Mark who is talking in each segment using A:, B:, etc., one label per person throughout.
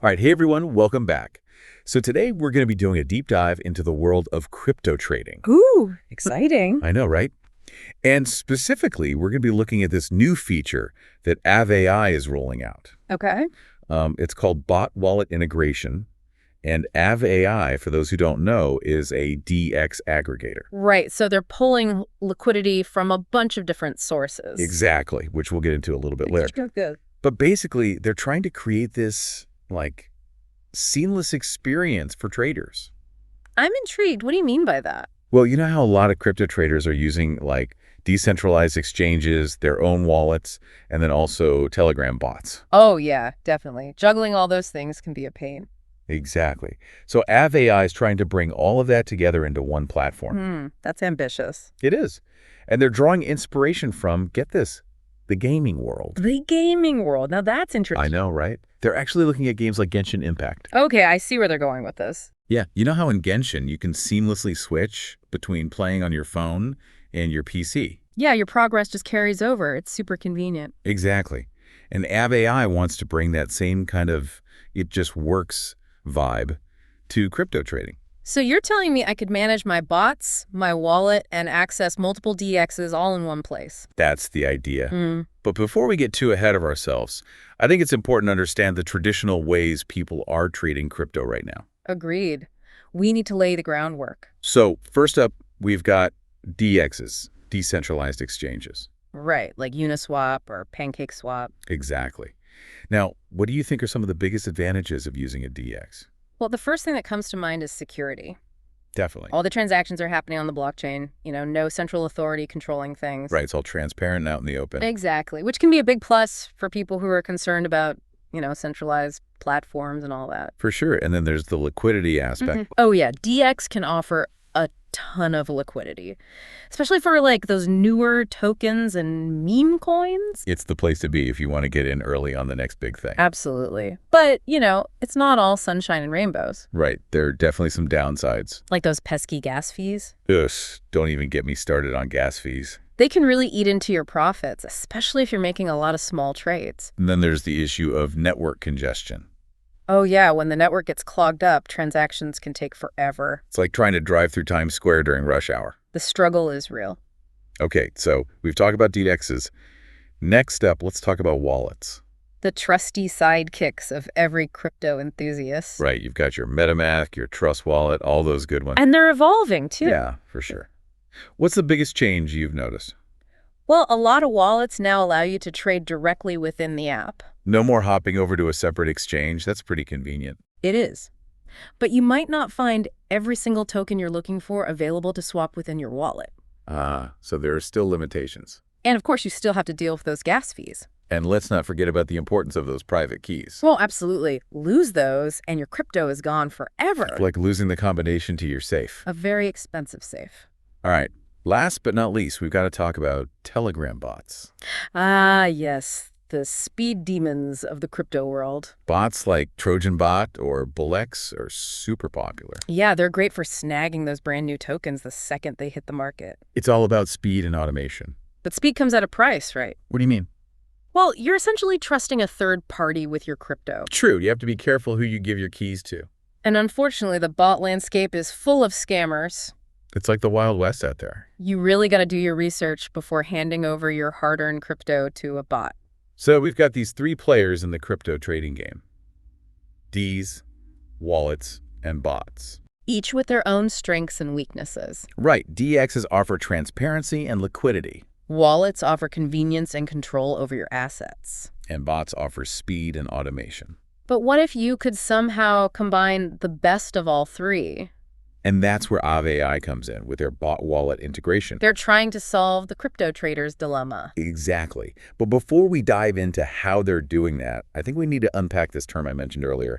A: All right, hey everyone, welcome back. So today we're going to be doing a deep dive into the world of crypto trading.
B: Ooh, exciting.
A: I know, right? And specifically, we're going to be looking at this new feature that AI is rolling out.
B: Okay.
A: It's called bot wallet integration. And AI, for those who don't know, is a DX aggregator.
B: Right. So they're pulling liquidity from a bunch of different sources.
A: Exactly, which we'll get into a little bit later.
B: Good.
A: But basically, they're trying to create this, seamless experience for traders.
B: I'm intrigued. What do you mean by that?
A: Well, you know how a lot of crypto traders are using decentralized exchanges, their own wallets, and then also Telegram bots.
B: Oh, yeah, definitely. Juggling all those things can be a pain.
A: Exactly. So AI is trying to bring all of that together into one platform.
B: That's ambitious.
A: It is. And they're drawing inspiration from, get this, the gaming world.
B: The gaming world. Now that's interesting.
A: I know, right? They're actually looking at games like Genshin Impact.
B: Okay, I see where they're going with this.
A: Yeah, you know how in Genshin you can seamlessly switch between playing on your phone and your PC?
B: Yeah, your progress just carries over. It's super convenient.
A: Exactly. And AI wants to bring that same kind of it just works vibe to crypto trading.
B: So you're telling me I could manage my bots, my wallet, and access multiple DXs all in one place?
A: That's the idea. But before we get too ahead of ourselves, I think it's important to understand the traditional ways people are trading crypto right now.
B: Agreed. We need to lay the groundwork.
A: So first up, we've got DXs, decentralized exchanges.
B: Right, like Uniswap or PancakeSwap.
A: Exactly. Now, what do you think are some of the biggest advantages of using a DX?
B: Well, the first thing that comes to mind is security.
A: Definitely.
B: All the transactions are happening on the blockchain, no central authority controlling things.
A: Right, it's all transparent and out in the open.
B: Exactly, which can be a big plus for people who are concerned about, centralized platforms and all that.
A: For sure. And then there's the liquidity aspect.
B: Oh, yeah. DX can offer a ton of liquidity, especially for those newer tokens and meme coins.
A: It's the place to be if you want to get in early on the next big thing.
B: Absolutely. But, it's not all sunshine and rainbows.
A: Right. There are definitely some downsides.
B: Like those pesky gas fees.
A: Ugh, don't even get me started on gas fees.
B: They can really eat into your profits, especially if you're making a lot of small trades.
A: And then there's the issue of network congestion.
B: Oh, yeah. When the network gets clogged up, transactions can take forever.
A: It's like trying to drive through Times Square during rush hour.
B: The struggle is real.
A: Okay, so we've talked about DXs. Next up, let's talk about wallets.
B: The trusty sidekicks of every crypto enthusiast.
A: Right, you've got your MetaMask, your Trust Wallet, all those good ones.
B: And they're evolving, too.
A: Yeah, for sure. What's the biggest change you've noticed?
B: Well, a lot of wallets now allow you to trade directly within the app.
A: No more hopping over to a separate exchange. That's pretty convenient.
B: It is. But you might not find every single token you're looking for available to swap within your wallet.
A: So there are still limitations.
B: And of course, you still have to deal with those gas fees.
A: And let's not forget about the importance of those private keys.
B: Well, absolutely. Lose those and your crypto is gone forever.
A: Like losing the combination to your safe.
B: A very expensive safe.
A: All right. Last but not least, we've got to talk about Telegram bots.
B: Ah, yes. The speed demons of the crypto world.
A: Bots like Trojan Bot or BullX are super popular.
B: Yeah, they're great for snagging those brand new tokens the second they hit the market.
A: It's all about speed and automation.
B: But speed comes at a price, right?
A: What do you mean?
B: Well, you're essentially trusting a third party with your crypto.
A: True. You have to be careful who you give your keys to.
B: And unfortunately, the bot landscape is full of scammers.
A: It's like the Wild West out there.
B: You really got to do your research before handing over your hard-earned crypto to a bot.
A: So we've got these three players in the crypto trading game. Ds, wallets, and bots.
B: Each with their own strengths and weaknesses.
A: Right. DXs offer transparency and liquidity.
B: Wallets offer convenience and control over your assets.
A: And bots offer speed and automation.
B: But what if you could somehow combine the best of all three?
A: And that's where AI comes in with their bot wallet integration.
B: They're trying to solve the crypto trader's dilemma.
A: Exactly. But before we dive into how they're doing that, I think we need to unpack this term I mentioned earlier,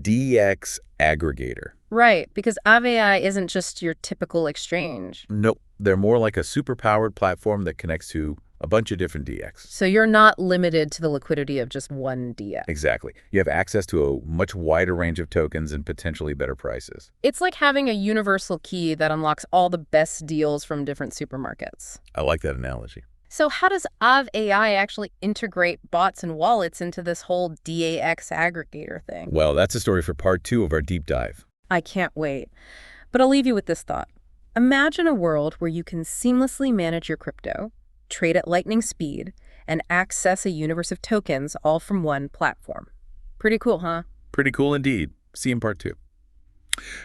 A: DX aggregator.
B: Right, because AI isn't just your typical exchange.
A: Nope. They're more like a super-powered platform that connects to a bunch of different DX.
B: So you're not limited to the liquidity of just one DX.
A: Exactly. You have access to a much wider range of tokens and potentially better prices.
B: It's like having a universal key that unlocks all the best deals from different supermarkets.
A: I like that analogy.
B: So how does Av AI actually integrate bots and wallets into this whole DAX aggregator thing?
A: Well, that's a story for part 2 of our deep dive.
B: I can't wait. But I'll leave you with this thought. Imagine a world where you can seamlessly manage your crypto, trade at lightning speed, and access a universe of tokens all from one platform. Pretty cool, huh?
A: Pretty cool indeed. See you in part 2.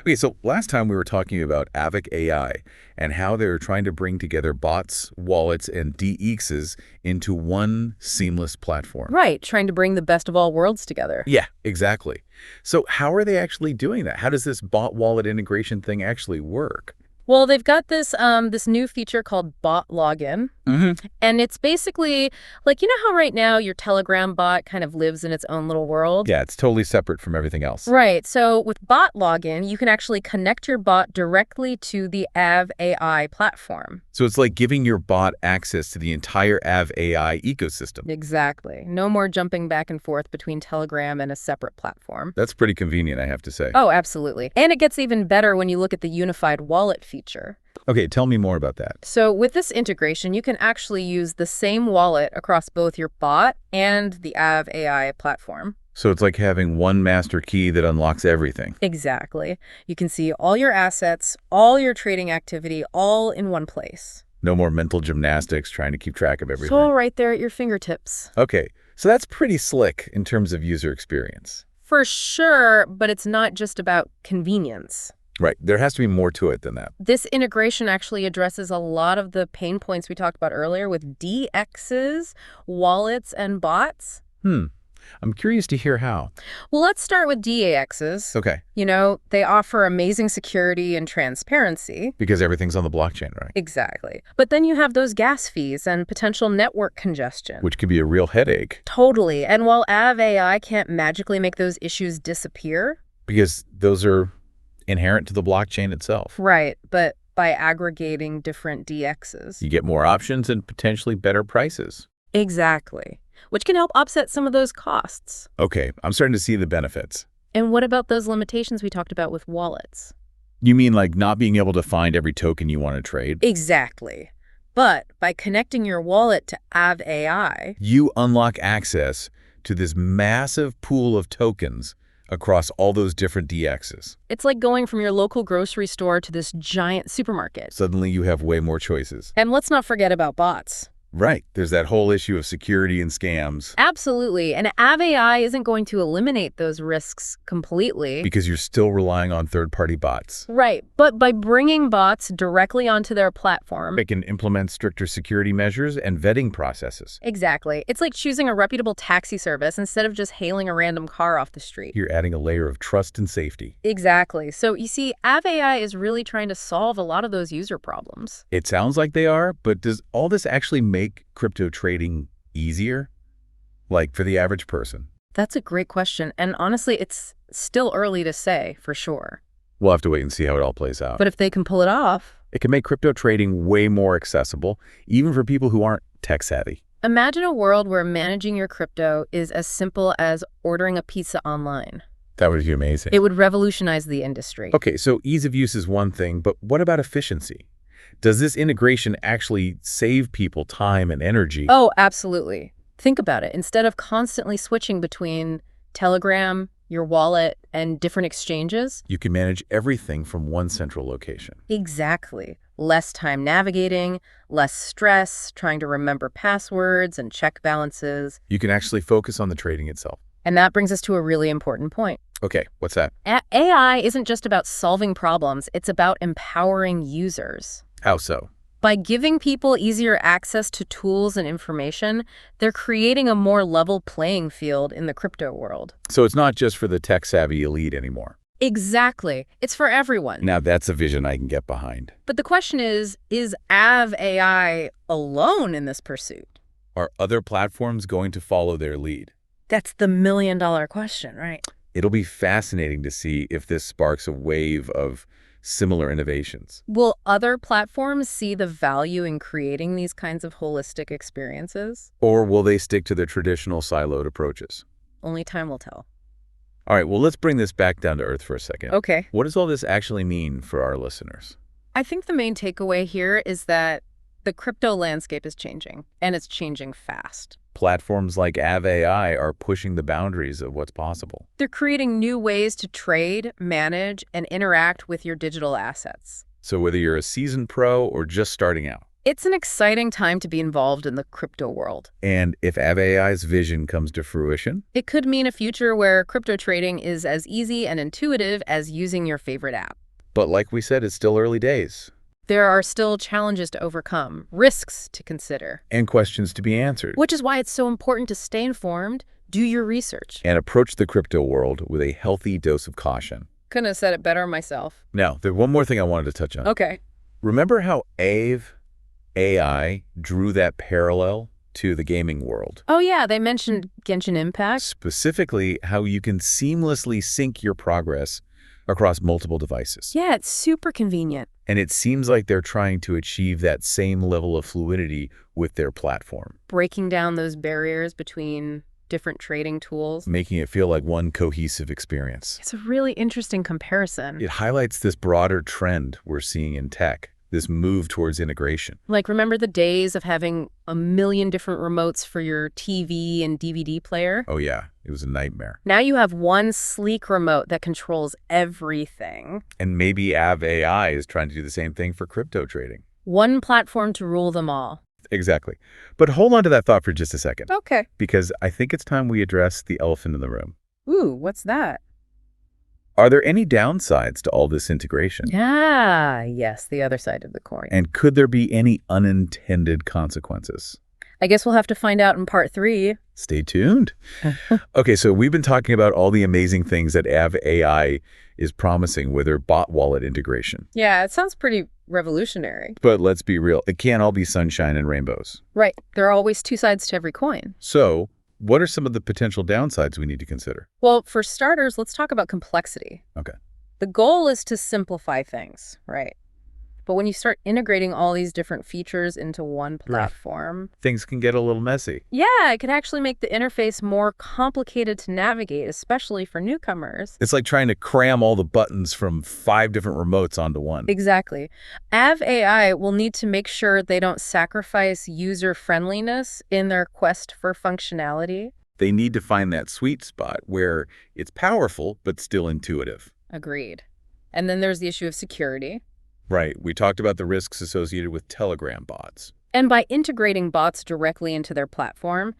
A: Okay, so last time we were talking about Avic AI and how they're trying to bring together bots, wallets, and DEXs into one seamless platform.
B: Right, trying to bring the best of all worlds together.
A: Yeah, exactly. So how are they actually doing that? How does this bot wallet integration thing actually work?
B: Well, they've got this this new feature called bot login. And it's basically like, you know how right now your Telegram bot kind of lives in its own little world?
A: Yeah, it's totally separate from everything else.
B: Right. So with bot login, you can actually connect your bot directly to the Av AI platform.
A: So it's like giving your bot access to the entire Av AI ecosystem.
B: Exactly. No more jumping back and forth between Telegram and a separate platform.
A: That's pretty convenient, I have to say.
B: Oh, absolutely. And it gets even better when you look at the unified wallet feature.
A: Okay, tell me more about that.
B: So with this integration, you can actually use the same wallet across both your bot and the Av AI platform.
A: So it's like having one master key that unlocks everything.
B: Exactly. You can see all your assets, all your trading activity, all in one place.
A: No more mental gymnastics trying to keep track of everything.
B: It's all right there at your fingertips.
A: Okay, so that's pretty slick in terms of user experience.
B: For sure, but it's not just about convenience.
A: Right, there has to be more to it than that.
B: This integration actually addresses a lot of the pain points we talked about earlier with DEXs, wallets, and bots.
A: I'm curious to hear how.
B: Well, let's start with DAXs.
A: Okay.
B: You know, they offer amazing security and transparency.
A: Because everything's on the blockchain, right?
B: Exactly. But then you have those gas fees and potential network congestion.
A: Which could be a real headache.
B: Totally. And while Av AI can't magically make those issues disappear.
A: Because those are inherent to the blockchain itself.
B: Right. But by aggregating different DEXs.
A: You get more options and potentially better prices.
B: Exactly. Which can help offset some of those costs.
A: Okay, I'm starting to see the benefits.
B: And what about those limitations we talked about with wallets?
A: You mean like not being able to find every token you want to trade?
B: Exactly. But by connecting your wallet to Av AI,
A: you unlock access to this massive pool of tokens across all those different DEXs.
B: it's like going from your local grocery store to this giant supermarket.
A: Suddenly you have way more choices.
B: And let's not forget about bots.
A: Right. There's that whole issue of security and scams.
B: Absolutely. And Av AI isn't going to eliminate those risks completely.
A: Because you're still relying on third-party bots.
B: Right. But by bringing bots directly onto their platform.
A: They can implement stricter security measures and vetting processes.
B: Exactly. It's like choosing a reputable taxi service instead of just hailing a random car off the street.
A: You're adding a layer of trust and safety.
B: Exactly. So you see, Av AI is really trying to solve a lot of those user problems.
A: It sounds like they are, but does all this actually make crypto trading easier? Like for the average person?
B: That's a great question. And honestly, it's still early to say for sure.
A: We'll have to wait and see how it all plays out.
B: But if they can pull it off.
A: It can make crypto trading way more accessible, even for people who aren't tech savvy.
B: Imagine a world where managing your crypto is as simple as ordering a pizza online.
A: That would be amazing.
B: It would revolutionize the industry.
A: Okay, so ease of use is one thing, but what about efficiency? Does this integration actually save people time and energy?
B: Oh, absolutely. Think about it. Instead of constantly switching between Telegram, your wallet, and different exchanges.
A: You can manage everything from one central location.
B: Exactly. Less time navigating, less stress, trying to remember passwords and check balances.
A: You can actually focus on the trading itself.
B: And that brings us to a really important point.
A: Okay, what's that?
B: AI isn't just about solving problems, it's about empowering users.
A: How so?
B: By giving people easier access to tools and information, they're creating a more level playing field in the crypto world.
A: So it's not just for the tech-savvy elite anymore.
B: Exactly. It's for everyone.
A: Now that's a vision I can get behind.
B: But the question is Av AI alone in this pursuit?
A: Are other platforms going to follow their lead?
B: That's the million-dollar question, right?
A: It'll be fascinating to see if this sparks a wave of similar innovations.
B: Will other platforms see the value in creating these kinds of holistic experiences?
A: Or will they stick to their traditional siloed approaches?
B: Only time will tell.
A: All right, well, let's bring this back down to earth for a second.
B: Okay.
A: What does all this actually mean for our listeners?
B: I think the main takeaway here is that The crypto landscape is changing, and it's changing fast.
A: Platforms like AI are pushing the boundaries of what's possible.
B: They're creating new ways to trade, manage, and interact with your digital assets.
A: So whether you're a seasoned pro or just starting out,
B: It's an exciting time to be involved in the crypto world.
A: and if AI's vision comes to fruition,
B: It could mean a future where crypto trading is as easy and intuitive as using your favorite app.
A: but like we said, it's still early days
B: There are still challenges to overcome, risks to consider,
A: and questions to be answered.
B: which is why it's so important to stay informed, do your research.
A: And approach the crypto world with a healthy dose of caution.
B: Couldn't have said it better myself.
A: Now, there's one more thing I wanted to touch on.
B: Okay.
A: Remember how AI drew that parallel to the gaming world?
B: Oh yeah, they mentioned Genshin Impact.
A: Specifically, how you can seamlessly sync your progress across multiple devices.
B: Yeah, it's super convenient.
A: And it seems like they're trying to achieve that same level of fluidity with their platform,
B: Breaking down those barriers between different trading tools.
A: making it feel like one cohesive experience.
B: It's a really interesting comparison.
A: It highlights this broader trend we're seeing in tech, this move towards integration.
B: Like, remember the days of having a million different remotes for your TV and DVD player?
A: Oh yeah, it was a nightmare.
B: Now you have one sleek remote that controls everything.
A: And maybe AI is trying to do the same thing for crypto trading.
B: One platform to rule them all.
A: Exactly. But hold on to that thought for just a second,
B: Okay.
A: because I think it's time we address the elephant in the room.
B: Ooh, what's that?
A: Are there any downsides to all this integration?
B: Ah, yes, the other side of the coin.
A: And could there be any unintended consequences?
B: I guess we'll have to find out in part 3.
A: Stay tuned. Okay, so we've been talking about all the amazing things that AI is promising with their bot wallet integration.
B: Yeah, it sounds pretty revolutionary.
A: But let's be real, it can't all be sunshine and rainbows.
B: Right. There are always two sides to every coin.
A: So what are some of the potential downsides we need to consider?
B: Well, for starters, let's talk about complexity.
A: Okay.
B: The goal is to simplify things, right? But when you start integrating all these different features into one platform,
A: Things can get a little messy.
B: yeah, it could actually make the interface more complicated to navigate, especially for newcomers.
A: It's like trying to cram all the buttons from 5 different remotes onto one.
B: Exactly. AI will need to make sure they don't sacrifice user-friendliness in their quest for functionality.
A: They need to find that sweet spot where it's powerful but still intuitive.
B: Agreed. And then there's the issue of security.
A: Right. We talked about the risks associated with Telegram bots.
B: And by integrating bots directly into their platform,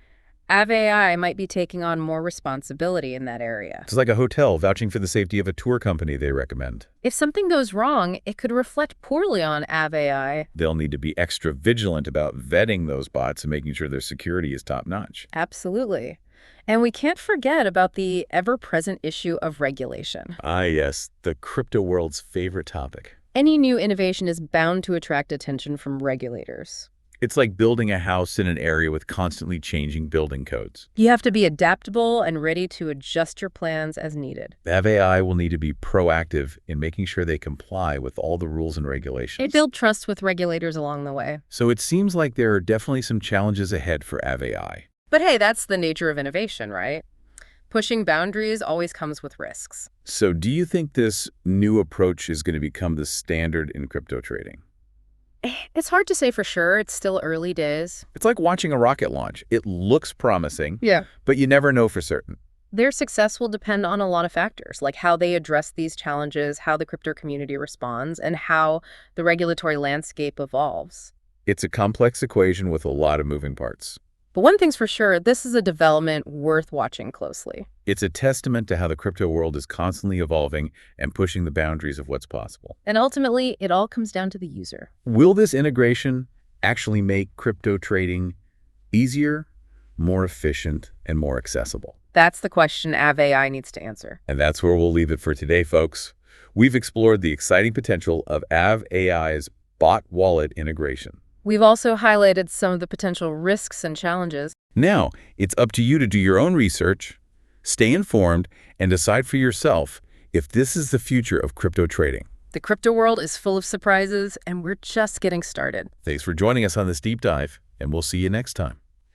B: AI might be taking on more responsibility in that area.
A: It's like a hotel vouching for the safety of a tour company they recommend.
B: If something goes wrong, it could reflect poorly on AI.
A: They'll need to be extra vigilant about vetting those bots and making sure their security is top-notch.
B: Absolutely. And we can't forget about the ever-present issue of regulation.
A: Ah, yes, the crypto world's favorite topic.
B: Any new innovation is bound to attract attention from regulators.
A: It's like building a house in an area with constantly changing building codes.
B: You have to be adaptable and ready to adjust your plans as needed.
A: AI will need to be proactive in making sure they comply with all the rules and regulations.
B: They build trust with regulators along the way.
A: So it seems like there are definitely some challenges ahead for AI.
B: But hey, that's the nature of innovation, right? Pushing boundaries always comes with risks.
A: So do you think this new approach is going to become the standard in crypto trading?
B: It's hard to say for sure. It's still early days.
A: It's like watching a rocket launch. It looks promising,
B: Yeah.
A: but you never know for certain.
B: Their success will depend on a lot of factors, like how they address these challenges, how the crypto community responds, and how the regulatory landscape evolves.
A: It's a complex equation with a lot of moving parts.
B: But one thing's for sure, this is a development worth watching closely.
A: It's a testament to how the crypto world is constantly evolving and pushing the boundaries of what's possible.
B: And ultimately, it all comes down to the user.
A: Will this integration actually make crypto trading easier, more efficient, and more accessible?
B: That's the question AI needs to answer.
A: And that's where we'll leave it for today, folks. We've explored the exciting potential of AI's bot wallet integration.
B: We've also highlighted some of the potential risks and challenges.
A: Now, it's up to you to do your own research, stay informed, and decide for yourself if this is the future of crypto trading.
B: The crypto world is full of surprises, and we're just getting started.
A: Thanks for joining us on this deep dive, and we'll see you next time.